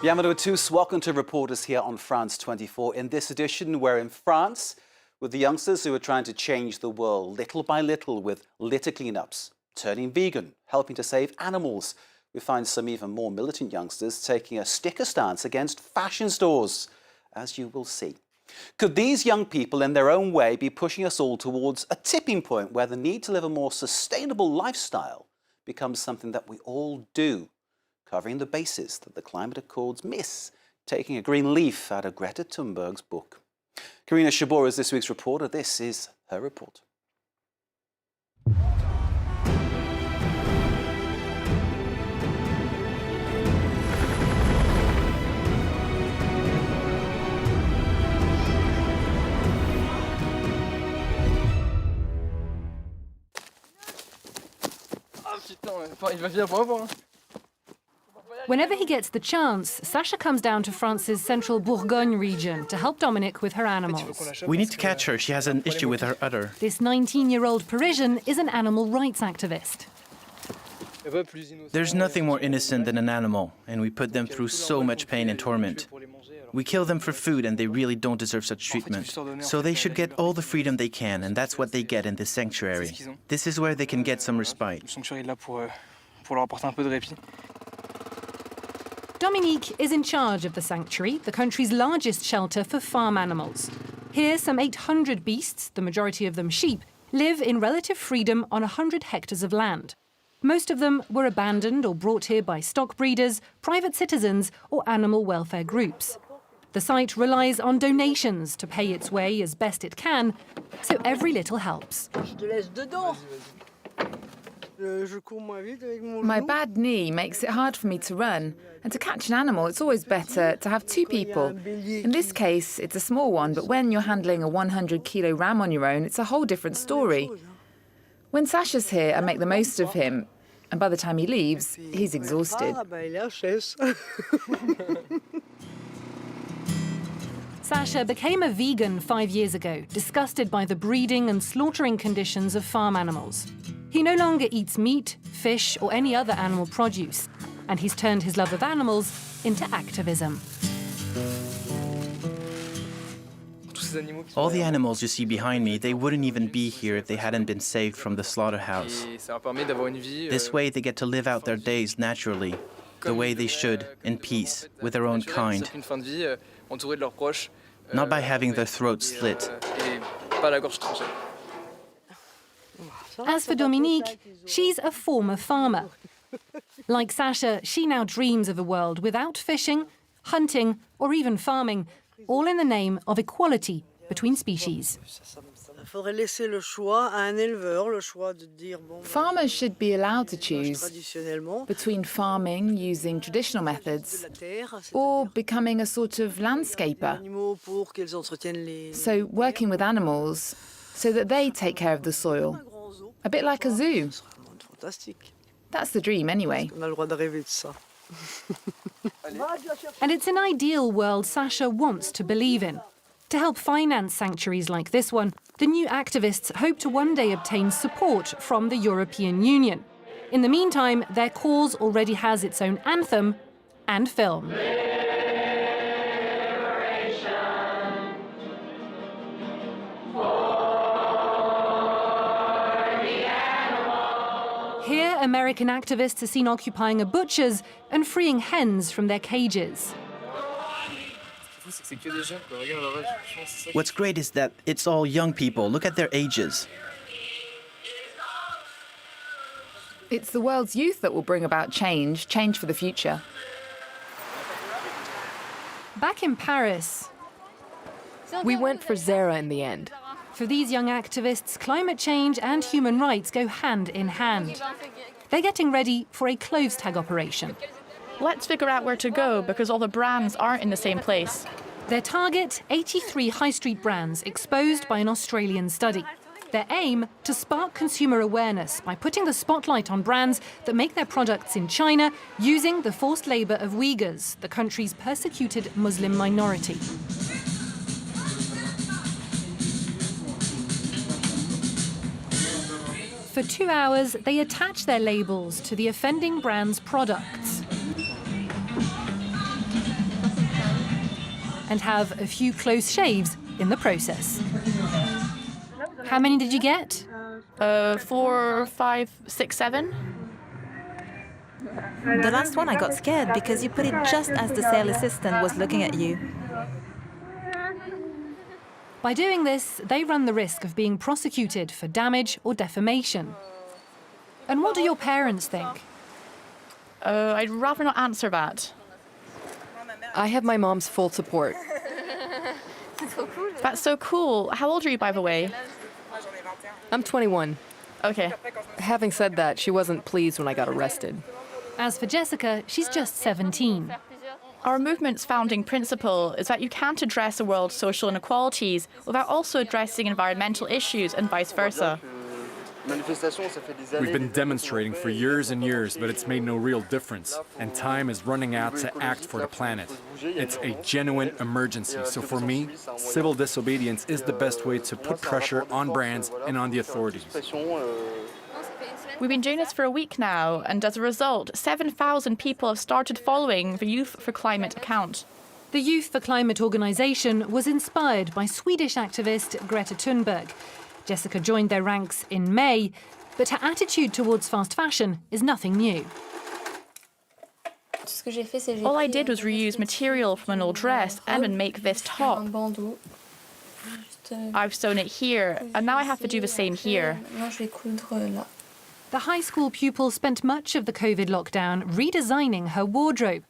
Bienvenue à tous. Welcome to Reporters here on France 24. In this edition, we're in France with the youngsters who are trying to change the world little by little with litter cleanups, turning vegan, helping to save animals. We find some even more militant youngsters taking a sticker stance against fashion stores, as you will see. Could these young people, in their own way, be pushing us all towards a tipping point where the need to live a more sustainable lifestyle becomes something that we all do? Covering the bases that the climate accords miss, taking a green leaf out of Greta Thunberg's book. Karina Shabor is this week's reporter. This is her report. Whenever he gets the chance, Sacha comes down to France's central Bourgogne region to help Dominique with her animals. We need to catch her. She has an issue with her udder. This 19-year-old Parisian is an animal rights activist. There's nothing more innocent than an animal, and we put them through so much pain and torment. We kill them for food, and they really don't deserve such treatment. So they should get all the freedom they can, and that's what they get in this sanctuary. This is where they can get some respite. Dominique is in charge of the sanctuary, the country's largest shelter for farm animals. Here, some 800 beasts, the majority of them sheep, live in relative freedom on 100 hectares of land. Most of them were abandoned or brought here by stock breeders, private citizens, or animal welfare groups. The site relies on donations to pay its way as best it can, so every little helps. My bad knee makes it hard for me to run, and to catch an animal, it's always better to have two people. In this case, it's a small one, but when you're handling a 100-kilo ram on your own, it's a whole different story. When Sacha's here, I make the most of him, and by the time he leaves, he's exhausted. Sacha became a vegan 5 years ago, disgusted by the breeding and slaughtering conditions of farm animals. He no longer eats meat, fish, or any other animal produce, and he's turned his love of animals into activism. All the animals you see behind me, they wouldn't even be here if they hadn't been saved from the slaughterhouse. This way they get to live out their days naturally, the way they should, in peace, with their own kind. Not by having their throats slit. As for Dominique, she's a former farmer. Like Sacha, she now dreams of a world without fishing, hunting, or even farming, all in the name of equality between species. Farmers should be allowed to choose between farming using traditional methods or becoming a sort of landscaper. So working with animals so that they take care of the soil. A bit like a zoo. That's the dream anyway. And it's an ideal world Sacha wants to believe in. To help finance sanctuaries like this one, the new activists hope to one day obtain support from the European Union. In the meantime, their cause already has its own anthem and film. Here, American activists are seen occupying a butcher's and freeing hens from their cages. What's great is that it's all young people. Look at their ages. It's the world's youth that will bring about change for the future. Back in Paris, we went for Zara in the end. For these young activists, climate change and human rights go hand in hand. They're getting ready for a clothes tag operation. Let's figure out where to go because all the brands aren't in the same place. Their target, 83 high street brands exposed by an Australian study. Their aim, to spark consumer awareness by putting the spotlight on brands that make their products in China using the forced labour of Uyghurs, the country's persecuted Muslim minority. For 2 hours, they attach their labels to the offending brand's products. and have a few close shaves in the process. How many did you get? 4, 5, 6, 7. The last one I got scared because you put it just as the sales assistant was looking at you. By doing this, they run the risk of being prosecuted for damage or defamation. And what do your parents think? I'd rather not answer that. I have my mom's full support. That's so cool. How old are you, by the way? I'm 21. Okay. Having said that, she wasn't pleased when I got arrested. As for Jessica, she's just 17. Our movement's founding principle is that you can't address the world's social inequalities without also addressing environmental issues and vice versa. We've been demonstrating for years and years, but it's made no real difference. And time is running out to act for the planet. It's a genuine emergency. So for me, civil disobedience is the best way to put pressure on brands and on the authorities. We've been doing this for a week now, and as a result, 7,000 people have started following the Youth for Climate account. The Youth for Climate organisation was inspired by Swedish activist Greta Thunberg. Jessica joined their ranks in May, but her attitude towards fast fashion is nothing new. All I did was reuse material from an old dress and then make this top. I've sewn it here, and now I have to do the same here. The high school pupil spent much of the COVID lockdown redesigning her wardrobe.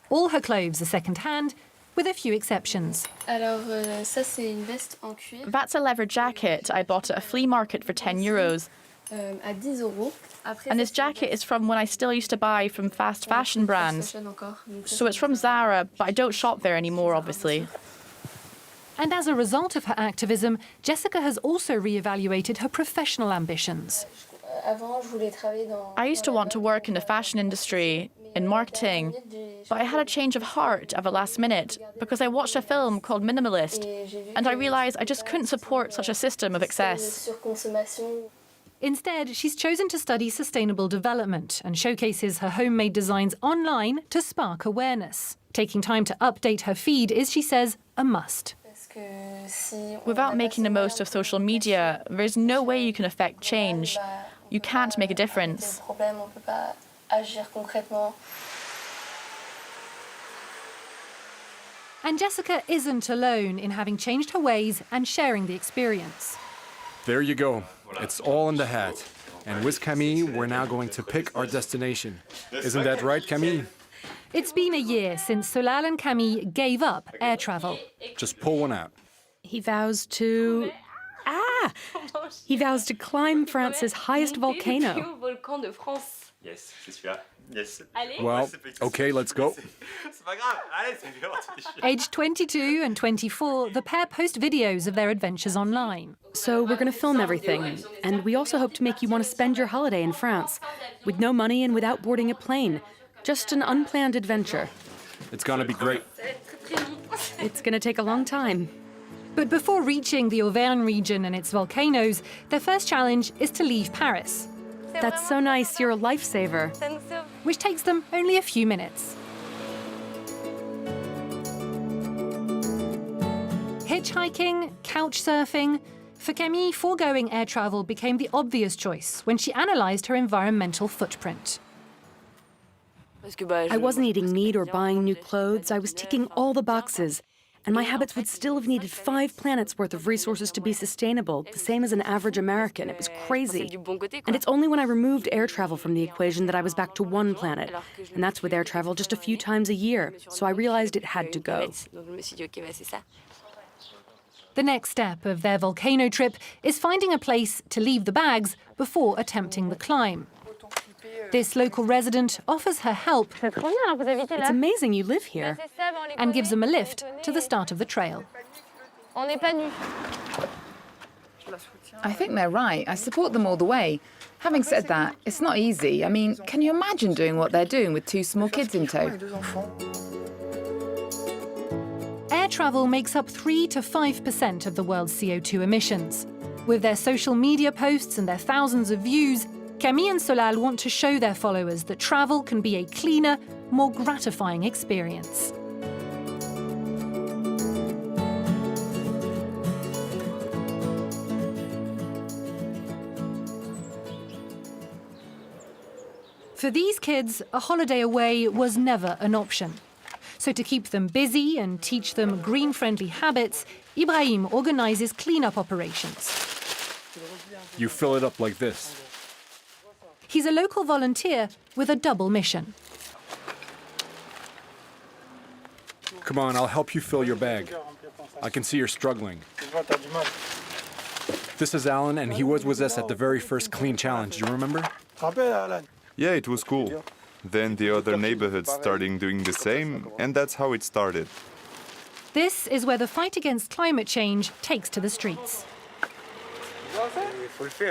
All her clothes are second-hand, with a few exceptions. That's a leather jacket I bought at a flea market for €10. And this jacket is from when I still used to buy from fast fashion brands. So it's from Zara, but I don't shop there anymore, obviously. And as a result of her activism, Jessica has also re-evaluated her professional ambitions. I used to want to work in the fashion industry, in marketing, but I had a change of heart at the last minute because I watched a film called Minimalist, and I realised I just couldn't support such a system of excess. Instead, she's chosen to study sustainable development and showcases her homemade designs online to spark awareness. Taking time to update her feed is, she says, a must. Without making the most of social media, there's no way you can affect change. You can't make a difference. And Jessica isn't alone in having changed her ways and sharing the experience. There you go. It's all in the hat. And with Camille, we're now going to pick our destination. Isn't that right, Camille? It's been a year since Solal and Camille gave up air travel. Just pull one out. He vows to... He vows to climb France's highest volcano. Yes, c'est celui-là. Yes. Well, okay, let's go. C'est pas grave. Allez, c'est bien. Aged 22 and 24, the pair post videos of their adventures online. So we're going to film everything. And we also hope to make you want to spend your holiday in France, with no money and without boarding a plane. Just an unplanned adventure. It's gonna be great. It's going to take a long time. But before reaching the Auvergne region and its volcanoes, their first challenge is to leave Paris, That's so nice. You're a lifesaver. which takes them only a few minutes. Hitchhiking, couch surfing. For Camille, foregoing air travel became the obvious choice when she analysed her environmental footprint. I wasn't eating meat or buying new clothes. I was ticking all the boxes. And my habits would still have needed 5 planets worth of resources to be sustainable, the same as an average American. It was crazy. And it's only when I removed air travel from the equation that I was back to 1 planet. And that's with air travel just a few times a year. So I realized it had to go. The next step of their volcano trip is finding a place to leave the bags before attempting the climb. This local resident offers her help It's amazing you live here. and gives them a lift to the start of the trail. I think they're right. I support them all the way. Having said that, it's not easy. I mean, can you imagine doing what they're doing with 2 small kids in tow? Air travel makes up 3 to 5% of the world's CO2 emissions. With their social media posts and their thousands of views, Camille and Solal want to show their followers that travel can be a cleaner, more gratifying experience. For these kids, a holiday away was never an option. So to keep them busy and teach them green-friendly habits, Ibrahim organizes cleanup operations. You fill it up like this. He's a local volunteer with a double mission. Come on, I'll help you fill your bag. I can see you're struggling. This is Alan, and he was with us at the very first clean challenge. Do you remember? Yeah, it was cool. Then the other neighborhoods started doing the same, and that's how it started. This is where the fight against climate change takes to the streets.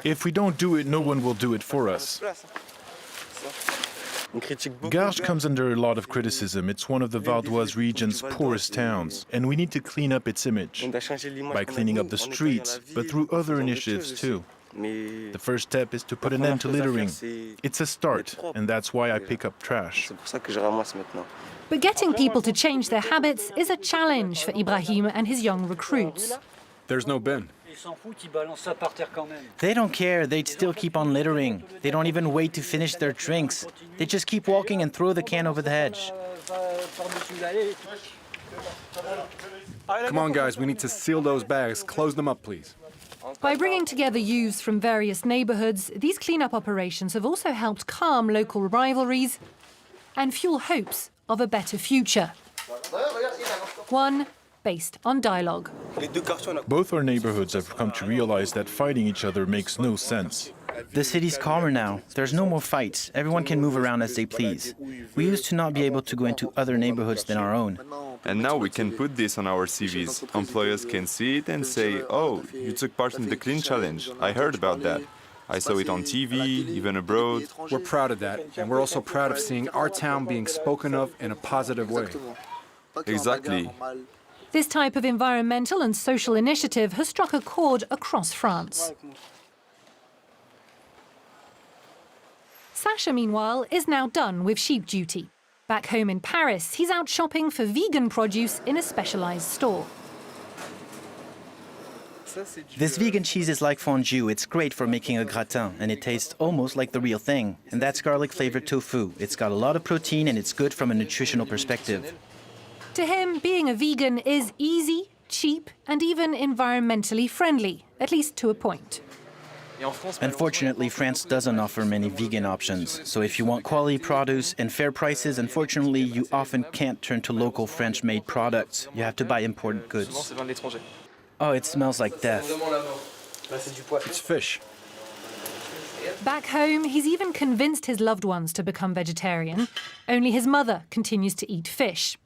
If we don't do it, no one will do it for us. Garches comes under a lot of criticism. It's one of the Valdoise region's poorest towns, and we need to clean up its image by cleaning up the streets, but through other initiatives too. The first step is to put an end to littering. It's a start, and that's why I pick up trash. But getting people to change their habits is a challenge for Ibrahim and his young recruits. There's no bin. They don't care, they'd still keep on littering. They don't even wait to finish their drinks. They just keep walking and throw the can over the hedge. Come on, guys, we need to seal those bags. Close them up, please. By bringing together youths from various neighborhoods, these cleanup operations have also helped calm local rivalries and fuel hopes of a better future. One based on dialogue. Both our neighborhoods have come to realize that fighting each other makes no sense. The city's calmer now. There's no more fights. Everyone can move around as they please. We used to not be able to go into other neighborhoods than our own. And now we can put this on our CVs. Employers can see it and say, oh, you took part in the Clean Challenge. I heard about that. I saw it on TV, even abroad. We're proud of that, and we're also proud of seeing our town being spoken of in a positive way. Exactly. This type of environmental and social initiative has struck a chord across France. Sacha, meanwhile, is now done with sheep duty. Back home in Paris, he's out shopping for vegan produce in a specialized store. This vegan cheese is like fondue. It's great for making a gratin, and it tastes almost like the real thing. And that's garlic-flavored tofu. It's got a lot of protein, and it's good from a nutritional perspective. To him, being a vegan is easy, cheap, and even environmentally friendly, at least to a point. Unfortunately, France doesn't offer many vegan options. So if you want quality produce and fair prices, unfortunately, you often can't turn to local French-made products. You have to buy imported goods. Oh, it smells like death. It's fish. Back home, he's even convinced his loved ones to become vegetarian. Only his mother continues to eat fish.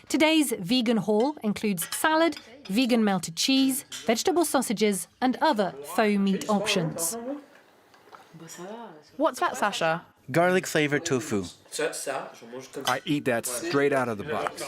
Today's vegan haul includes salad, vegan melted cheese, vegetable sausages, and other faux meat options. What's that, Sacha? Garlic-flavored tofu. I eat that straight out of the box.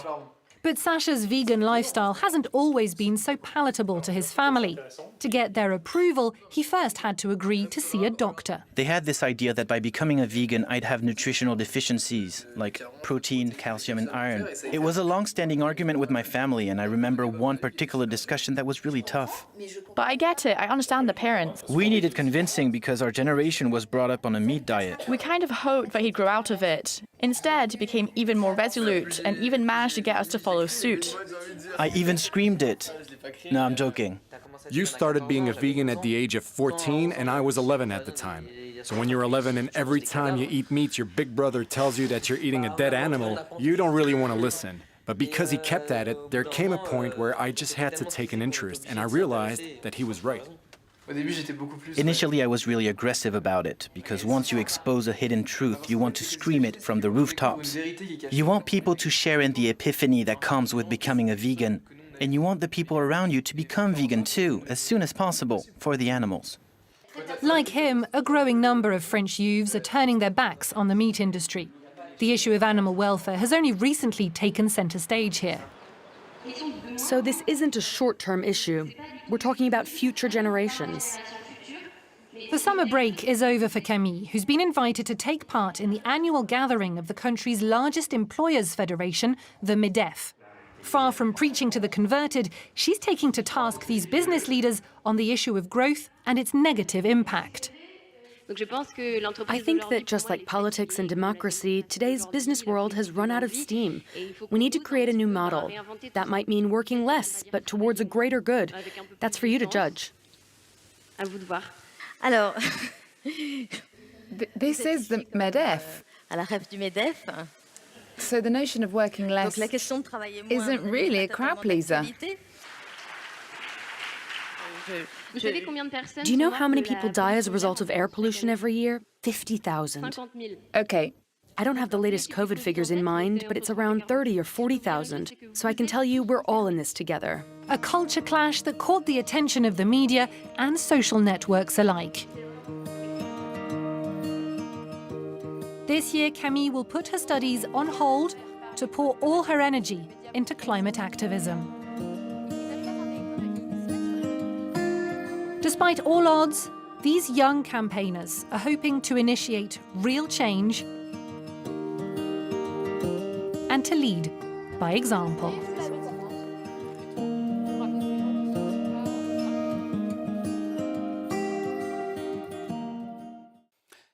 But Sacha's vegan lifestyle hasn't always been so palatable to his family. To get their approval, he first had to agree to see a doctor. They had this idea that by becoming a vegan, I'd have nutritional deficiencies, like protein, calcium, and iron. It was a long-standing argument with my family, and I remember one particular discussion that was really tough. But I get it. I understand the parents. We needed convincing because our generation was brought up on a meat diet. We kind of hoped that he'd grow out of it. Instead, he became even more resolute and even managed to get us to follow suit. I even screamed it. No, I'm joking. You started being a vegan at the age of 14, and I was 11 at the time. So when you're 11 and every time you eat meat, your big brother tells you that you're eating a dead animal, you don't really want to listen. But because he kept at it, there came a point where I just had to take an interest, and I realized that he was right. Initially, I was really aggressive about it, because once you expose a hidden truth, you want to scream it from the rooftops. You want people to share in the epiphany that comes with becoming a vegan, and you want the people around you to become vegan too, as soon as possible, for the animals. Like him, a growing number of French youths are turning their backs on the meat industry. The issue of animal welfare has only recently taken centre stage here. So this isn't a short-term issue. We're talking about future generations. The summer break is over for Camille, who's been invited to take part in the annual gathering of the country's largest employers' federation, the MEDEF. Far from preaching to the converted, she's taking to task these business leaders on the issue of growth and its negative impact. I think that just like politics and democracy, today's business world has run out of steam. We need to create a new model. That might mean working less, but towards a greater good. That's for you to judge. Alors, This is the MEDEF. à la rêve du MEDEF. So the notion of working Donc less la question de travailler moins isn't really a crowd pleaser. Do you know how many people die as a result of air pollution every year? 50,000. Okay, I don't have the latest COVID figures in mind, but it's around 30 or 40,000. So I can tell you we're all in this together. A culture clash that caught the attention of the media and social networks alike. This year, Camille will put her studies on hold to pour all her energy into climate activism. Despite all odds, these young campaigners are hoping to initiate real change and to lead by example.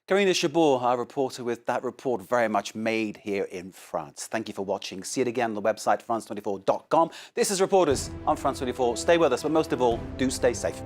Karina Chabot, our reporter with that report very much made here in France. Thank you for watching. See it again on the website france24.com. This is Reporters on France 24. Stay with us, but most of all, do stay safe.